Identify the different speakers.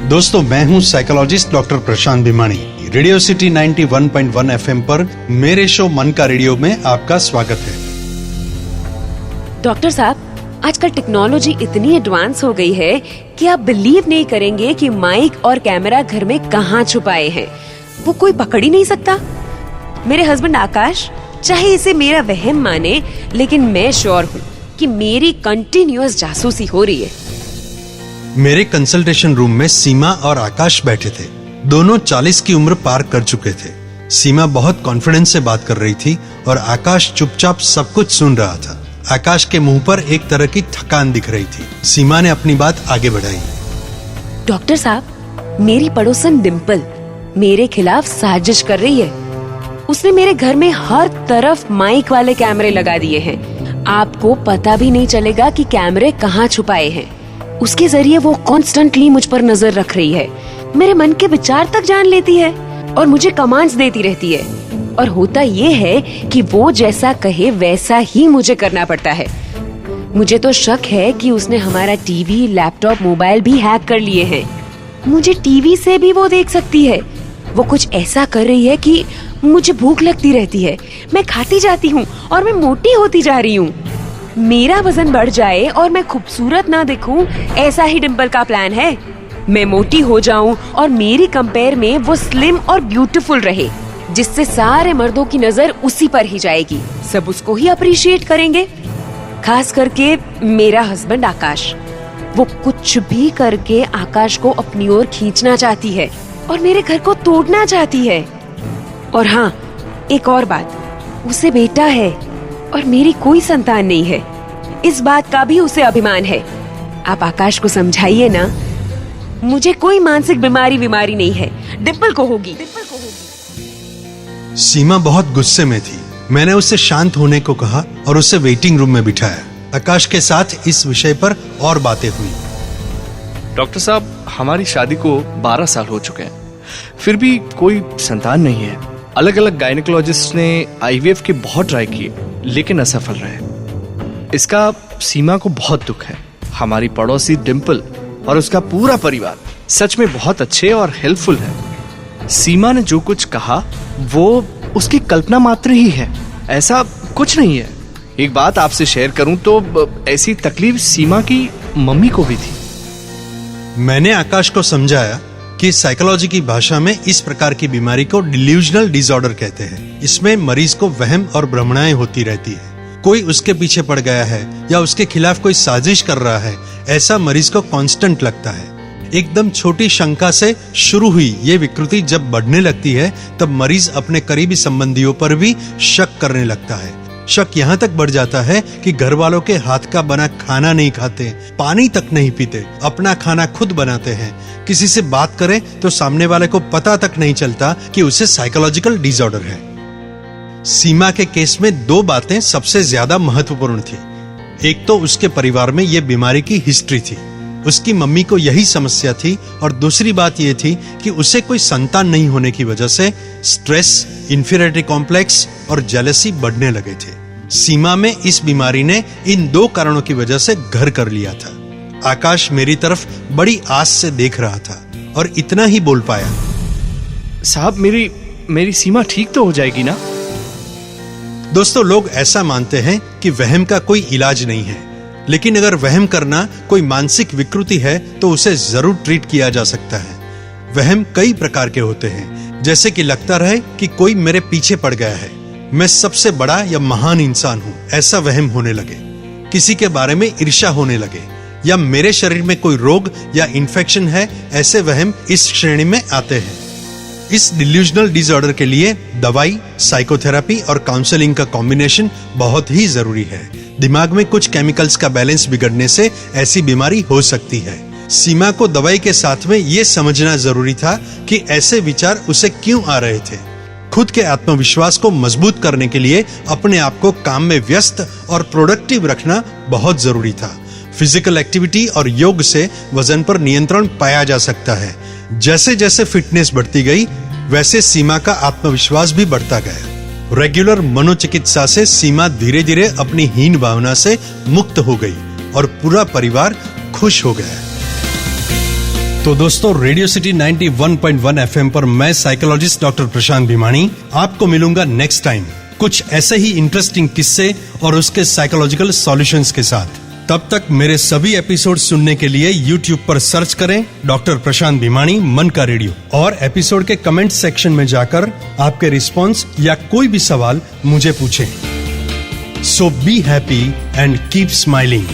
Speaker 1: दोस्तों, मैं हूं साइकोलॉजिस्ट डॉक्टर प्रशांत भिमानी। रेडियो सिटी 91.1 FM पर मेरे शो मन का रेडियो में आपका स्वागत है।
Speaker 2: डॉक्टर साहब, आजकल टेक्नोलॉजी इतनी एडवांस हो गई है कि आप बिलीव नहीं करेंगे कि माइक और कैमरा घर में कहाँ छुपाए हैं। वो कोई पकड़ ही नहीं सकता। मेरे हस्बैंड आकाश, चाहे इसे मेरा वहम माने, लेकिन मैं श्योर हूँ कि मेरी कंटिन्यूअस जासूसी हो रही है।
Speaker 1: मेरे कंसल्टेशन रूम में सीमा और आकाश बैठे थे। दोनों 40 की उम्र पार कर चुके थे। सीमा बहुत कॉन्फिडेंस से बात कर रही थी और आकाश चुपचाप सब कुछ सुन रहा था। आकाश के मुंह पर एक तरह की थकान दिख रही थी। सीमा ने अपनी बात आगे बढ़ाई।
Speaker 2: डॉक्टर साहब, मेरी पड़ोसन डिम्पल मेरे खिलाफ साजिश कर रही है। उसने मेरे घर में हर तरफ माइक वाले कैमरे लगा दिए हैं। आपको पता भी नहीं चलेगा कि कैमरे कहाँ छुपाए हैं। उसके जरिए वो कॉन्स्टेंटली मुझ पर नजर रख रही है। मेरे मन के विचार तक जान लेती है और मुझे कमांड्स देती रहती है। और होता ये है कि वो जैसा कहे वैसा ही मुझे करना पड़ता है। मुझे तो शक है कि उसने हमारा टीवी, लैपटॉप, मोबाइल भी हैक कर लिए हैं। मुझे टीवी से भी वो देख सकती है। वो कुछ ऐसा कर रही है कि मुझे भूख लगती रहती है। मैं खाती जाती हूँ और मैं मोटी होती जा रही हूँ। मेरा वजन बढ़ जाए और मैं खूबसूरत ना दिखूं, ऐसा ही डिम्पल का प्लान है। मैं मोटी हो जाऊं और मेरी कंपेयर में वो स्लिम और ब्यूटीफुल रहे, जिससे सारे मर्दों की नजर उसी पर ही जाएगी। सब उसको ही अप्रिशिएट करेंगे, खास करके मेरा हस्बैंड आकाश। वो कुछ भी करके आकाश को अपनी ओर खींचना चाहती है और मेरे घर को तोड़ना चाहती है। और हाँ, एक और बात, उसे बेटा है और मेरी कोई संतान नहीं है। इस बात का भी उसे अभिमान है। आप आकाश को समझाइए ना। मुझे कोई मानसिक बीमारी नहीं है, डिम्पल को होगी।
Speaker 1: सीमा बहुत गुस्से में थी। मैंने उससे शांत होने को कहा और उसे वेटिंग रूम में बिठाया। आकाश के साथ इस विषय पर और बातें हुई।
Speaker 3: डॉक्टर साहब, हमारी शादी को 12 साल हो चुके हैं, फिर भी कोई संतान नहीं है। अलग अलग गायनेकोलॉजिस्ट ने IVF के बहुत ट्राई किए, लेकिन असफल रहे। इसका सीमा को बहुत दुख है। हमारी पड़ोसी डिम्पल और उसका पूरा परिवार सच में बहुत अच्छे और हेल्पफुल है। सीमा ने जो कुछ कहा वो उसकी कल्पना मात्र ही है, ऐसा कुछ नहीं है। एक बात आपसे शेयर करूं तो ऐसी तकलीफ सीमा की मम्मी को भी थी।
Speaker 1: मैंने आकाश को समझाया कि साइकोलॉजी की भाषा में इस प्रकार की बीमारी को डिल्यूजनल डिसऑर्डर कहते हैं। इसमें मरीज को वहम और भ्रमणाएं होती रहती है। कोई उसके पीछे पड़ गया है या उसके खिलाफ कोई साजिश कर रहा है, ऐसा मरीज को कांस्टेंट लगता है। एकदम छोटी शंका से शुरू हुई ये विकृति जब बढ़ने लगती है, तब मरीज अपने करीबी संबंधियों पर भी शक करने लगता है। शक यहाँ तक बढ़ जाता है कि घर वालों के हाथ का बना खाना नहीं खाते, पानी तक नहीं पीते, अपना खाना खुद बनाते हैं। किसी से बात करें तो सामने वाले को पता तक नहीं चलता कि उसे साइकोलॉजिकल डिसऑर्डर है। सीमा के केस में 2 बातें सबसे ज्यादा महत्वपूर्ण थी। एक तो उसके परिवार में यह बीमारी की हिस्ट्री थी, उसकी मम्मी को यही समस्या थी, और दूसरी बात यह थी कि उसे कोई संतान नहीं होने की वजह से स्ट्रेस, इंफीरियरिटी कॉम्प्लेक्स और जेलसी बढ़ने लगे थे। सीमा में इस बीमारी ने इन 2 कारणों की वजह से घर कर लिया था। आकाश मेरी तरफ बड़ी आस से देख रहा था और इतना ही बोल पाया,
Speaker 3: साहब मेरी सीमा ठीक तो हो जाएगी ना?
Speaker 1: दोस्तों, लोग ऐसा मानते हैं कि वहम का कोई इलाज नहीं है, लेकिन अगर वहम करना कोई मानसिक विकृति है तो उसे जरूर ट्रीट किया जा सकता है। वहम कई प्रकार के होते हैं, जैसे कि लगता रहे कि कोई मेरे पीछे पड़ गया है, मैं सबसे बड़ा या महान इंसान हूँ, ऐसा वहम होने लगे। किसी के बारे में ईर्ष्या होने लगे, या मेरे शरीर में कोई रोग या इन्फेक्शन है, ऐसे वहम इस श्रेणी में आते हैं। इस डिल्यूजनल डिसऑर्डर के लिए दवाई, साइकोथेरेपी और काउंसलिंग का कॉम्बिनेशन बहुत ही जरूरी है। दिमाग में कुछ केमिकल्स का बैलेंस बिगड़ने से ऐसी बीमारी हो सकती है। सीमा को दवाई के साथ में ये समझना जरूरी था कि ऐसे विचार उसे क्यों आ रहे थे। खुद के आत्मविश्वास को मजबूत करने के लिए अपने आप को काम में व्यस्त और प्रोडक्टिव रखना बहुत जरूरी था। फिजिकल एक्टिविटी और योग से वजन पर नियंत्रण पाया जा सकता है। जैसे जैसे फिटनेस बढ़ती गई, वैसे सीमा का आत्मविश्वास भी बढ़ता गया। रेगुलर मनोचिकित्सा से सीमा धीरे धीरे अपनी हीन भावना से मुक्त हो गई और पूरा परिवार खुश हो गया। तो दोस्तों, रेडियो सिटी 91.1 FM पर मैं साइकोलॉजिस्ट डॉक्टर प्रशांत भिमानी आपको मिलूंगा नेक्स्ट टाइम कुछ ऐसे ही इंटरेस्टिंग किस्से और उसके साइकोलॉजिकल सॉल्यूशंस के साथ। तब तक मेरे सभी एपिसोड सुनने के लिए YouTube पर सर्च करें डॉक्टर प्रशांत भिमानी मन का रेडियो, और एपिसोड के कमेंट सेक्शन में जाकर आपके रिस्पॉन्स या कोई भी सवाल मुझे पूछें। So be happy and keep smiling.